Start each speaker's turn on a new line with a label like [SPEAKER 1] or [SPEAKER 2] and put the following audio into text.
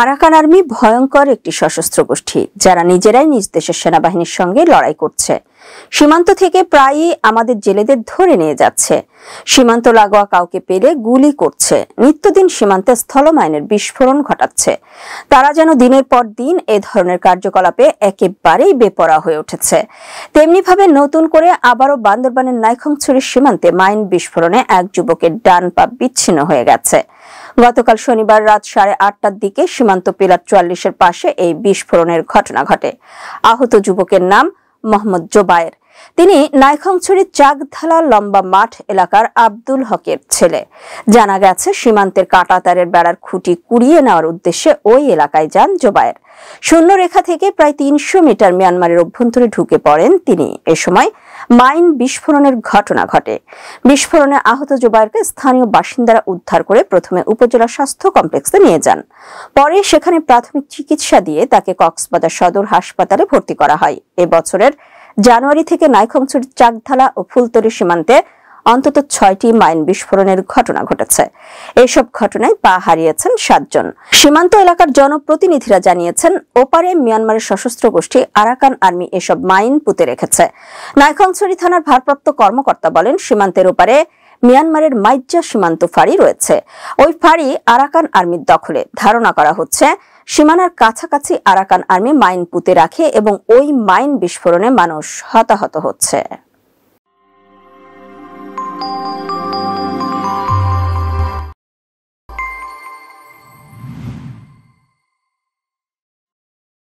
[SPEAKER 1] Arakan army ভয়ঙ্কর একটি সশস্ত্র গোষ্ঠী যারা নিজেরাই নিজ দেশের সেনাবাহিনীর সঙ্গে লড়াই করছে। সীমান্ত থেকে প্রায়ই আমাদের জেলেদের ধরে নিয়ে যাচ্ছে, সীমান্ত লাগোয়া কাউকে পেলে গুলি করছে, নিত্যদিন সীমান্তে স্থলমাইনের বিস্ফোরণ ঘটাচ্ছে। তারা যেন দিনের পর দিন এ ধরনের কার্যকলাপে একেবারেই বেপরোয়া হয়ে উঠেছে। তেমনিভাবে নতুন করে আবারও বান্দরবানের নাইখংছড়ির সীমান্তে মাইন বিস্ফোরণে এক যুবকের ডান পা বিচ্ছিন্ন হয়ে গেছে। গতকাল শনিবার রাত 8:30টার দিকে সীমান্ত পিলার 44-এর পাশে এই বিস্ফোরণের ঘটনা ঘটে। আহত যুবকের নাম মোহাম্মদ জোবায়ের। তিনি নাইখংছড়ির চাকধালা লম্বা মাঠ এলাকার আব্দুল হকের ছেলে। জানা গেছে, সীমান্তের কাঁটাতারের বেড়ার খুঁটি কুড়িয়ে নেওয়ার উদ্দেশ্যে ওই এলাকায় যান জোবায়ের। শূন্যরেখা থেকে প্রায় 300 মিটার মিয়ানমারের অভ্যন্তরে ঢুকে পড়েন তিনি। এ সময় মাইন বিস্ফোরণের ঘটনা ঘটে। বিস্ফোরণে আহত জোবায়েরকে স্থানীয় বাসিন্দারা উদ্ধার করে প্রথমে উপজেলা স্বাস্থ্য কমপ্লেক্সে নিয়ে যান। পরে সেখানে প্রাথমিক চিকিৎসা দিয়ে তাকে কক্সবাজার সদর হাসপাতালে ভর্তি করা হয়। এ বছরের জানুয়ারি থেকে নাইখংছড়ির চাকধালা ও ফুলতরি সীমান্তে অন্তত 6টি মাইন বিস্ফোরণের ঘটনা ঘটেছে। এসব ঘটনায় পা হারিয়েছেন 7 জন। সীমান্ত এলাকার জনপ্রতিনিধিরা জানিয়েছেন, ওপারে মিয়ানমারের সশস্ত্র গোষ্ঠী আরাকান আর্মি এসব মাইন পুঁতে রেখেছে। নাইখংছড়ি থানার ভারপ্রাপ্ত কর্মকর্তা বলেন, সীমান্তের ওপারে মিয়ানমারের মাইজ্জা সীমান্ত ফাঁড়ি রয়েছে। ওই ফাঁড়ি আরাকান আর্মির দখলে। ধারণা করা হচ্ছে সীমানার কাছাকাছি আরাকান আর্মি মাইন পুঁতে রাখে এবং ওই মাইন বিস্ফোরণে মানুষ হতাহত হচ্ছে।